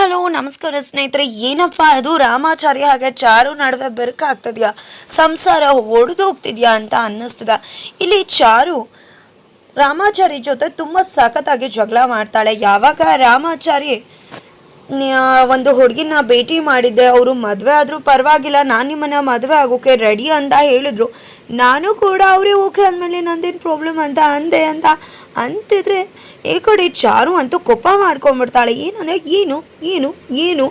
Hello ನಮಸ್ಕಾರ ಸ್ನೇಹಿತರೆ. ಏನಪ್ಪ ಅದು ರಾಮಾಚಾರಿ ಹಾಗೆ ಚಾರು ನಡುವೆ ಬೆರಕಾಗ್ತದ್ಯಾ, ಸಂಸಾರ ಒಡೆದು ಹೋಗ್ತಿದ್ಯಾ ಅಂತ ಅನ್ನಿಸ್ತದ. ಇಲ್ಲಿ ಚಾರು ರಾಮಾಚಾರಿ ಜೊತೆ ತುಂಬ ಸಖತ್ತಾಗಿ ಜಗಳ ಮಾಡ್ತಾಳೆ. ಯಾವಾಗ ರಾಮಾಚಾರಿ ಒಂದು ಹುಡುಗಿನ ಭೇಟಿ ಮಾಡಿದ್ದೆ, ಅವರು ಮದುವೆ ಆದರೂ ಪರವಾಗಿಲ್ಲ, ನಾನು ನಿಮ್ಮನ್ನ ಮದುವೆ ಆಗೋಕೆ ರೆಡಿ ಅಂತ ಹೇಳಿದ್ರು. ನಾನು ಕೂಡ ಅವರೇ ಓಕೆ ಅಂದಮೇಲೆ ನಂದೇನು ಪ್ರಾಬ್ಲಮ್ ಅಂತ ಅಂದೆ ಅಂತ ಅಂತಿದ್ರೆ, ಈ ಕಡೆ ಚಾರು ಅಂತೂ ಕೋಪ ಮಾಡ್ಕೊಂಡ್ಬಿಡ್ತಾಳೆ. ಏನಂದರೆ ಏನು ಏನು ಏನು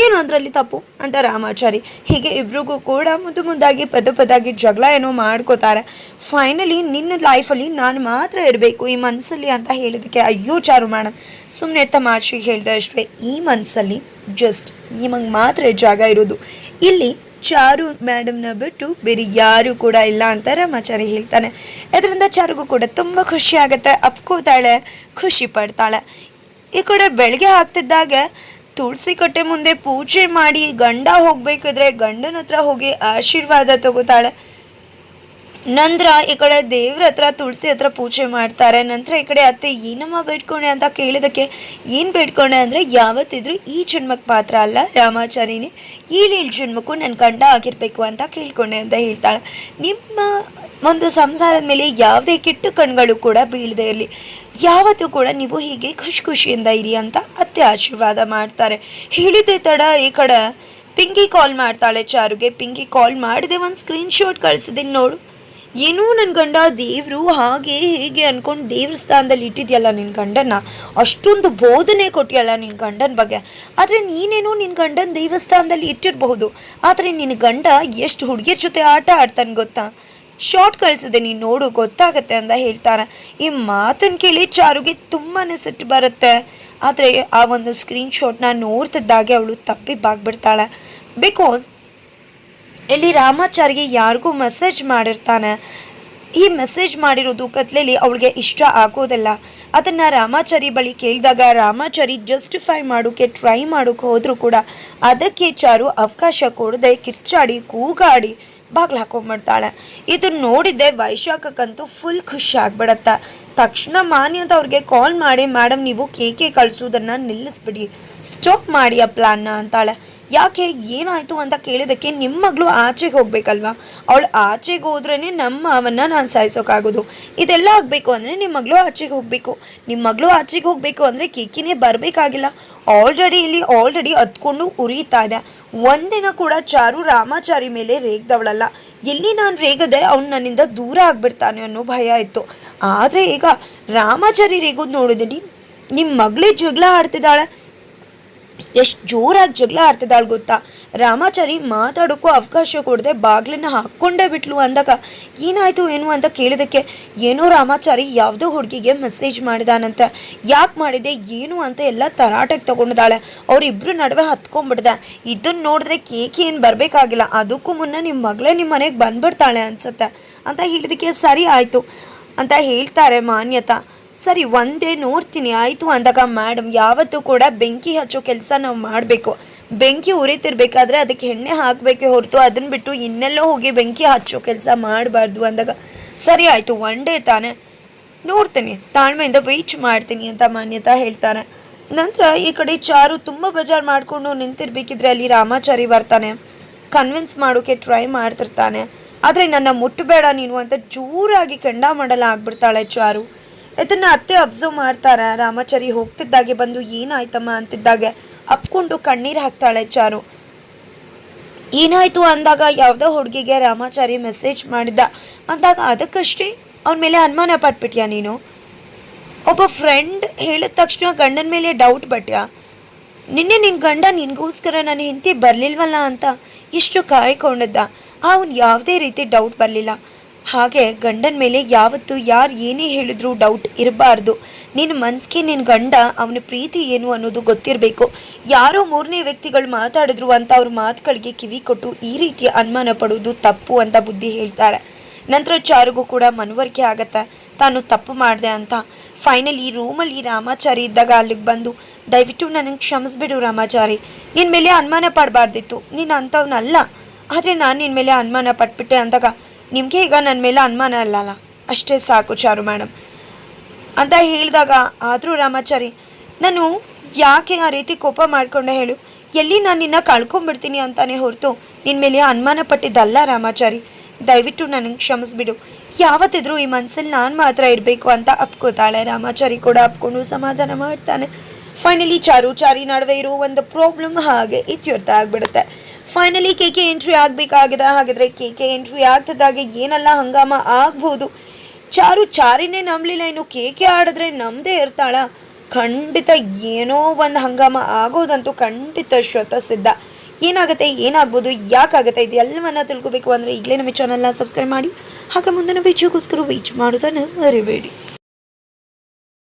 ಏನು ಅದರಲ್ಲಿ ತಪ್ಪು ಅಂತ ರಾಮಾಚಾರಿ. ಹೀಗೆ ಇಬ್ರಿಗೂ ಕೂಡ ಮುದ್ದಾಗಿ ಪದಾಗಿ ಜಗಳ ಏನೋ ಮಾಡ್ಕೋತಾರೆ. ಫೈನಲಿ ನಿನ್ನ ಲೈಫಲ್ಲಿ ನಾನು ಮಾತ್ರ ಇರಬೇಕು ಈ ಮನಸ್ಸಲ್ಲಿ ಅಂತ ಹೇಳಿದಕ್ಕೆ, ಅಯ್ಯೋ ಚಾರು ಮೇಡಮ್ ಸುಮ್ಮನೆ ತಮಾಷೆಗೆ ಹೇಳಿದೆ ಅಷ್ಟೇ, ಈ ಮನಸ್ಸಲ್ಲಿ ಜಸ್ಟ್ ನಿಮಗೆ ಮಾತ್ರ ಜಾಗ ಇರೋದು, ಇಲ್ಲಿ ಚಾರು ಮೇಡಮ್ನ ಬಿಟ್ಟು ಬೇರೆ ಯಾರು ಕೂಡ ಇಲ್ಲ ಅಂತ ರಾಮಾಚಾರಿ ಹೇಳ್ತಾನೆ. ಇದರಿಂದ ಚಾರುಗೂ ಕೂಡ ತುಂಬ ಖುಷಿ ಆಗುತ್ತೆ, ಅಪ್ಕೋತಾಳೆ, ಖುಷಿ ಪಡ್ತಾಳೆ. ಈ ಕಡೆ ಬೆಳಗ್ಗೆ ಆಗ್ತಿದ್ದಾಗ ತುಳಸಿ ಕಟ್ಟೆ ಮುಂದೆ ಪೂಜೆ ಮಾಡಿ ಗಂಡ ಹೋಗ್ಬೇಕಾದ್ರೆ ಗಂಡನ ಹತ್ರ ಹೋಗಿ ಆಶೀರ್ವಾದ ತಗೋತಾಳೆ. ನಂತರ ಈ ಕಡೆ ದೇವ್ರ ಹತ್ರ ತುಳಸಿ ಹತ್ರ ಪೂಜೆ ಮಾಡ್ತಾರೆ. ನಂತರ ಈ ಕಡೆ ಅತ್ತೆ ಏನಮ್ಮ ಬೇಡ್ಕೊಂಡೆ ಅಂತ ಕೇಳಿದಕ್ಕೆ, ಏನು ಬೇಡ್ಕೊಂಡೆ ಅಂದರೆ ಯಾವತ್ತಿದ್ರೂ ಈ ಜನ್ಮಕ್ಕೆ ಪಾತ್ರ ಅಲ್ಲ ರಾಮಾಚಾರಿನೇ, ಏಳೇಳು ಜನ್ಮಕ್ಕೂ ನನ್ನ ಗಂಡ ಆಗಿರಬೇಕು ಅಂತ ಕೇಳ್ಕೊಂಡೆ ಅಂತ ಹೇಳ್ತಾಳೆ. ನಿಮ್ಮ ಒಂದು ಸಂಸಾರದ ಮೇಲೆ ಯಾವುದೇ ಕೆಟ್ಟ ಕಣ್ಗಳು ಕೂಡ ಬೀಳದೆ ಇರಲಿ, ಯಾವತ್ತೂ ಕೂಡ ನೀವು ಹೀಗೆ ಖುಷಿಯಿಂದ ಇರಿ ಅಂತ ಅತ್ತೆ ಆಶೀರ್ವಾದ ಮಾಡ್ತಾರೆ. ಹೇಳಿದೆ ತಡ ಈ ಕಡೆ ಪಿಂಕಿ ಕಾಲ್ ಮಾಡ್ತಾಳೆ ಚಾರುಗೆ. ಪಿಂಕಿ ಕಾಲ್ ಮಾಡಿದೆ, ಒಂದು ಸ್ಕ್ರೀನ್ಶಾಟ್ ಕಳಿಸಿದ್ದೀನಿ ನೋಡು, ಏನೂ ನನ್ನ ಗಂಡ ದೇವರು ಹಾಗೆ ಹೀಗೆ ಅಂದ್ಕೊಂಡು ದೇವ್ರ ಸ್ಥಾನದಲ್ಲಿ ಇಟ್ಟಿದ್ಯಲ್ಲ ನಿನ್ನ ಗಂಡನ, ಅಷ್ಟೊಂದು ಬೋಧನೆ ಕೊಟ್ಟಿಯಲ್ಲ ನಿನ್ನ ಗಂಡನ ಬಗ್ಗೆ. ಆದರೆ ನೀನೇನೋ ನಿನ್ನ ಗಂಡನ ದೇವಸ್ಥಾನದಲ್ಲಿ ಇಟ್ಟಿರಬಹುದು, ಆದರೆ ನಿನ್ನ ಗಂಡ ಎಷ್ಟು ಹುಡುಗಿಯರ ಜೊತೆ ಆಟ ಆಡ್ತಾನೆ ಗೊತ್ತಾ, ಶಾರ್ಟ್ ಕಳಿಸಿದೆ ನೀನು ನೋಡು ಗೊತ್ತಾಗತ್ತೆ ಅಂತ ಹೇಳ್ತಾರೆ. ಈ ಮಾತನ್ನು ಕೇಳಿ ಚಾರುಗೆ ತುಂಬಾ ಸಿಟ್ಟು ಬರುತ್ತೆ. ಆದರೆ ಆ ಒಂದು ಸ್ಕ್ರೀನ್ಶಾಟ್ನ ನೋಡ್ತಿದ್ದಾಗೆ ಅವಳು ತಪ್ಪಿ ಬಾಗ್ಬಿಡ್ತಾಳೆ. ಬಿಕಾಸ್ ಇಲ್ಲಿ ರಾಮಾಚಾರಿಗೆ ಯಾರಿಗೂ ಮೆಸೇಜ್ ಮಾಡಿರ್ತಾನೆ. ಈ ಮೆಸೇಜ್ ಮಾಡಿರೋದು ಕತ್ಲೆಯಲ್ಲಿ ಅವಳಿಗೆ ಇಷ್ಟ ಆಗೋದಿಲ್ಲ. ಅದನ್ನು ರಾಮಾಚಾರಿ ಬಳಿ ಕೇಳಿದಾಗ ರಾಮಾಚಾರಿ ಜಸ್ಟಿಫೈ ಮಾಡೋಕ್ಕೆ ಟ್ರೈ ಮಾಡೋಕ್ಕೆ ಹೋದರೂ ಕೂಡ ಅದಕ್ಕೆ ಚಾರು ಅವಕಾಶ ಕೊಡದೆ ಕಿರ್ಚಾಡಿ ಕೂಗಾಡಿ ಬಾಗ್ಲು ಹಾಕೊಂಡ್ಬಿಡ್ತಾಳೆ. ಇದನ್ನು ನೋಡಿದ್ದೆ ವೈಶಾಖಕ್ಕಂತೂ ಫುಲ್ ಖುಷಿ ಆಗ್ಬಿಡತ್ತೆ. ತಕ್ಷಣ ಮಾನ್ಯ ಅಂತ ಅವ್ರಿಗೆ ಕಾಲ್ ಮಾಡಿ, ಮೇಡಮ್ ನೀವು ಕೇಕೆ ಕಳಿಸೋದನ್ನು ನಿಲ್ಲಿಸ್ಬಿಡಿ, ಸ್ಟಾಪ್ ಮಾಡಿ ಆ ಪ್ಲ್ಯಾನ್ನ ಅಂತಾಳೆ. ಯಾಕೆ ಏನಾಯಿತು ಅಂತ ಕೇಳಿದಕ್ಕೆ, ನಿಮ್ಮ ಮಗಳು ಆಚೆಗೆ ಹೋಗ್ಬೇಕಲ್ವಾ, ಅವಳು ಆಚೆಗೆ ಹೋದ್ರೇ ನಮ್ಮ ಅವನ್ನ ನಾನು ಸಾಯಿಸೋಕ್ಕಾಗೋದು, ಇದೆಲ್ಲ ಆಗಬೇಕು ಅಂದರೆ ನಿಮ್ಮ ಮಗಳು ಆಚೆಗೆ ಹೋಗಬೇಕು, ನಿಮ್ಮ ಮಗಳು ಆಚೆಗೆ ಹೋಗಬೇಕು ಅಂದರೆ ಕೇಕಿನೇ ಬರಬೇಕಾಗಿಲ್ಲ, ಆಲ್ರೆಡಿ ಹತ್ಕೊಂಡು ಉರಿತಾ ಇದೆ. ಒಂದಿನ ಕೂಡ ಚಾರು ರಾಮಾಚಾರಿ ಮೇಲೆ ರೇಗ್ದವಳಲ್ಲ. ಎಲ್ಲಿ ನಾನು ರೇಗದೆ ಅವ್ನು ನನ್ನಿಂದ ದೂರ ಆಗಿಬಿಡ್ತಾನೆ ಅನ್ನೋ ಭಯ ಇತ್ತು. ಆದರೆ ಈಗ ರಾಮಾಚಾರಿ ರೇಗೋದು ನೋಡಿದ್ದೀನಿ, ನಿಮ್ಮ ಮಗಳೇ ಜಗಳ ಆಡ್ತಿದ್ದಾಳೆ, ಎಷ್ಟು ಜೋರಾಗಿ ಜಗಳ ಆಡ್ತಿದ್ದಾಳೆ ಗೊತ್ತಾ. ರಾಮಾಚಾರಿ ಮಾತಾಡೋಕ್ಕೂ ಅವಕಾಶ ಕೊಡದೆ ಬಾಗ್ಲನ್ನ ಹಾಕ್ಕೊಂಡೇ ಬಿಟ್ಲು. ಅಂದಾಗ ಏನಾಯಿತು ಏನು ಅಂತ ಕೇಳಿದಕ್ಕೆ, ಏನೋ ರಾಮಾಚಾರಿ ಯಾವುದೋ ಹುಡುಗಿಗೆ ಮೆಸೇಜ್ ಮಾಡಿದಾನಂತೆ, ಯಾಕೆ ಮಾಡಿದೆ ಏನು ಅಂತ ಎಲ್ಲ ತರಾಟೆಗೆ ತೊಗೊಂಡಿದ್ದಾಳೆ, ಅವರಿಬ್ಬರು ನಡುವೆ ಹತ್ಕೊಂಡ್ಬಿಡ್ದೆ. ಇದನ್ನು ನೋಡಿದ್ರೆ ಕೇಕ್ ಏನು ಬರಬೇಕಾಗಿಲ್ಲ, ಅದಕ್ಕೂ ಮುನ್ನ ನಿಮ್ಮ ಮಗಳೇ ನಿಮ್ಮ ಮನೆಗೆ ಬಂದ್ಬಿಡ್ತಾಳೆ ಅನ್ಸುತ್ತೆ ಅಂತ ಹೇಳಿದಕ್ಕೆ, ಸರಿ ಆಯಿತು ಅಂತ ಹೇಳ್ತಾರೆ ಮಾನ್ಯತಾ. ಸರಿ ಒಂದೇ ನೋಡ್ತೀನಿ ಆಯಿತು ಅಂದಾಗ, ಮೇಡಮ್ ಯಾವತ್ತೂ ಕೂಡ ಬೆಂಕಿ ಹಚ್ಚೋ ಕೆಲಸ ನಾವು ಮಾಡಬೇಕು, ಬೆಂಕಿ ಉರಿತಿರ್ಬೇಕಾದ್ರೆ ಅದಕ್ಕೆ ಎಣ್ಣೆ ಹಾಕಬೇಕೇ ಹೊರತು ಅದನ್ನು ಬಿಟ್ಟು ಇನ್ನೆಲ್ಲೋ ಹೋಗಿ ಬೆಂಕಿ ಹಚ್ಚೋ ಕೆಲಸ ಮಾಡಬಾರ್ದು ಅಂದಾಗ, ಸರಿ ಆಯಿತು ಒನ್ ಡೇ ತಾನೆ ನೋಡ್ತೀನಿ, ತಾಳ್ಮೆಯಿಂದ ವೆಯ್ಟ್ ಮಾಡ್ತೀನಿ ಅಂತ ಮಾನ್ಯತಾ ಹೇಳ್ತಾರೆ. ನಂತರ ಈ ಕಡೆ ಚಾರು ತುಂಬ ಬೇಜಾರು ಮಾಡಿಕೊಂಡು ನಿಂತಿರ್ಬೇಕಿದ್ರೆ ಅಲ್ಲಿ ರಾಮಾಚಾರಿ ಬರ್ತಾನೆ. ಕನ್ವಿನ್ಸ್ ಮಾಡೋಕ್ಕೆ ಟ್ರೈ ಮಾಡ್ತಿರ್ತಾನೆ. ಆದರೆ ನನ್ನ ಮುಟ್ಟಬೇಡ ನೀನು ಅಂತ ಜೋರಾಗಿ ಕೆಂಡಾಮಂಡಲ ಆಗ್ಬಿಡ್ತಾಳೆ ಚಾರು. ಇದನ್ನು ಅತ್ತೆ ಅಬ್ಸರ್ವ್ ಮಾಡ್ತಾರೆ. ರಾಮಾಚಾರಿ ಹೋಗ್ತಿದ್ದಾಗೆ ಬಂದು ಏನಾಯ್ತಮ್ಮ ಅಂತಿದ್ದಾಗೆ ಅಪ್ಕೊಂಡು ಕಣ್ಣೀರು ಹಾಕ್ತಾಳೆ ಚಾರು. ಏನಾಯಿತು ಅಂದಾಗ ಯಾವುದೋ ಹುಡುಗಿಗೆ ರಾಮಾಚಾರಿ ಮೆಸೇಜ್ ಮಾಡಿದ್ದ ಅಂದಾಗ, ಅದಕ್ಕಷ್ಟೇ ಅವನ ಮೇಲೆ ಅನುಮಾನ ಪಟ್ಬಿಟ್ಯಾ ನೀನು, ಒಬ್ಬ ಫ್ರೆಂಡ್ ಹೇಳಿದ ತಕ್ಷಣ ಗಂಡನ ಮೇಲೆ ಡೌಟ್ ಪಟ್ಯಾ, ನಿನ್ನೆ ನಿನ್ನ ಗಂಡ ನಿನಗೋಸ್ಕರ ನನ್ನ ಹೆಂಡತಿ ಬರಲಿಲ್ವಲ್ಲ ಅಂತ ಎಷ್ಟು ಕಾಯ್ಕೊಂಡಿದ್ದ, ಅವನು ಯಾವುದೇ ರೀತಿ ಡೌಟ್ ಬರಲಿಲ್ಲ. ಹಾಗೆ ಗಂಡನ ಮೇಲೆ ಯಾವತ್ತೂ ಯಾರು ಏನೇ ಹೇಳಿದ್ರು ಡೌಟ್ ಇರಬಾರ್ದು. ನಿನ್ನ ಮನಸ್ಸಿಗೆ ನಿನ್ನ ಗಂಡ ಅವನ ಪ್ರೀತಿ ಏನು ಅನ್ನೋದು ಗೊತ್ತಿರಬೇಕು. ಯಾರೋ ಮೂರನೇ ವ್ಯಕ್ತಿಗಳು ಮಾತಾಡಿದ್ರು ಅಂತ ಅವ್ರ ಮಾತುಗಳಿಗೆ ಕಿವಿ ಕೊಟ್ಟು ಈ ರೀತಿ ಅನುಮಾನ ಪಡೋದು ತಪ್ಪು ಅಂತ ಬುದ್ಧಿ ಹೇಳ್ತಾರೆ. ನಂತರ ಚಾರುಗೂ ಕೂಡ ಮನವರಿಕೆ ಆಗತ್ತೆ ತಾನು ತಪ್ಪು ಮಾಡಿದೆ ಅಂತ. ಫೈನಲಿ ರೂಮಲ್ಲಿ ರಾಮಾಚಾರಿ ಇದ್ದಾಗ ಅಲ್ಲಿಗೆ ಬಂದು, ದಯವಿಟ್ಟು ನನಗೆ ಕ್ಷಮಿಸ್ಬಿಡು ರಾಮಾಚಾರಿ, ನಿನ್ನ ಮೇಲೆ ಅನುಮಾನ ಪಡಬಾರ್ದಿತ್ತು, ನೀನು ಅಂಥವ್ನಲ್ಲ, ಆದರೆ ನಾನು ನಿನ್ನ ಮೇಲೆ ಅನುಮಾನ ಪಟ್ಬಿಟ್ಟೆ ಅಂದಾಗ, ನಿಮಗೆ ಈಗ ನನ್ನ ಮೇಲೆ ಅನುಮಾನ ಅಲ್ಲಲ್ಲ, ಅಷ್ಟೇ ಸಾಕು ಚಾರು ಮೇಡಮ್ ಅಂತ ಹೇಳಿದಾಗ, ಆದರೂ ರಾಮಾಚಾರಿ ನಾನು ಯಾಕೆ ಆ ರೀತಿ ಕೋಪ ಮಾಡ್ಕೊಂಡೆ ಹೇಳು? ಎಲ್ಲಿ ನಾನು ನಿನ್ನ ಕಳ್ಕೊಂಡ್ಬಿಡ್ತೀನಿ ಅಂತಾನೆ ಹೊರತು ನಿನ್ನ ಮೇಲೆ ಅನುಮಾನ ಪಟ್ಟಿದ್ದಲ್ಲ ರಾಮಾಚಾರಿ. ದಯವಿಟ್ಟು ನನಗೆ ಕ್ಷಮಿಸ್ಬಿಡು. ಯಾವತ್ತಿದ್ರೂ ಈ ಮನಸ್ಸಲ್ಲಿ ನಾನು ಮಾತ್ರ ಇರಬೇಕು ಅಂತ ಅಪ್ಕೋತಾಳೆ. ರಾಮಾಚಾರಿ ಕೂಡ ಅಪ್ಕೊಂಡು ಸಮಾಧಾನ ಮಾಡ್ತಾನೆ. ಫೈನಲಿ ಚಾರಿ ನಡುವೆ ಇರೋ ಒಂದು ಪ್ರಾಬ್ಲಮ್ ಹಾಗೆ ಇತ್ಯರ್ಥ ಆಗಿಬಿಡುತ್ತೆ. ಫೈನಲಿ ಕೆ ಎಂಟ್ರಿ ಆಗಬೇಕಾಗಿದೆ. ಹಾಗಾದರೆ ಕೆ ಎಂಟ್ರಿ ಆಗ್ತಿದ್ದಾಗೆ ಏನೆಲ್ಲ ಹಂಗಾಮ ಆಗ್ಬೋದು? ಚಾರಿನೇ ನಂಬಲಿಲ್ಲ, ಇನ್ನು ಕೆ ಆಡಿದ್ರೆ ನಮ್ಮದೇ ಇರ್ತಾಳ? ಖಂಡಿತ ಏನೋ ಒಂದು ಹಂಗಾಮ ಆಗೋದಂತೂ ಖಂಡಿತ ಸಿದ್ಧ. ಏನಾಗ್ಬೋದು, ಯಾಕಾಗುತ್ತೆ, ಇದು ಎಲ್ಲವನ್ನ ತಿಳ್ಕೊಬೇಕು ಅಂದರೆ ಈಗಲೇ ನಮ್ಮ ಚಾನಲ್ನ ಸಬ್ಸ್ಕ್ರೈಬ್ ಮಾಡಿ. ಹಾಗೆ ಮುಂದಿನ ವಿಡಿಯೋಗೋಸ್ಕರ ವೇಟ್ ಮಾಡೋದನ್ನು ಮರಿಬೇಡಿ.